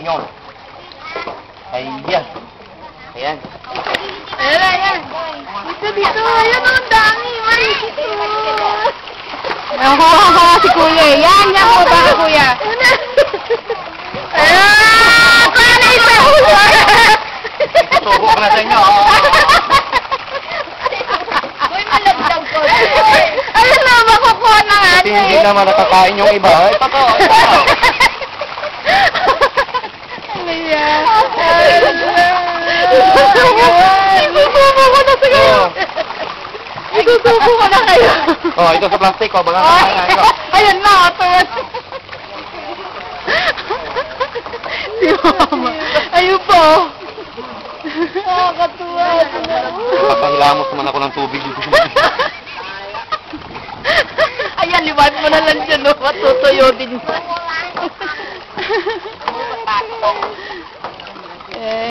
inyo. Ayan. Ayan. Ayan. Dito. Ayan, ang dami. Marito. Nakuha si Kuya. Yan po ba, Kuya? Ayan! Paano isa? Tubo ko na sa inyo. Uy, malagdag ko. Ayun na, makukuha na nga. Kasi hindi naman nakakain yung iba. Ito to. Ano yan? Isusubo ko na sa kayo. Isusubo ko na kayo. Oh, ito sa plastic ko. Baga ito. Ayun na, atun. Si Mama. Ayun po. Nakakatuwa. Papahilamos naman ako ng tubig dito. Ayan, liwan mo na lang dyan, no? Matutuyo din mo.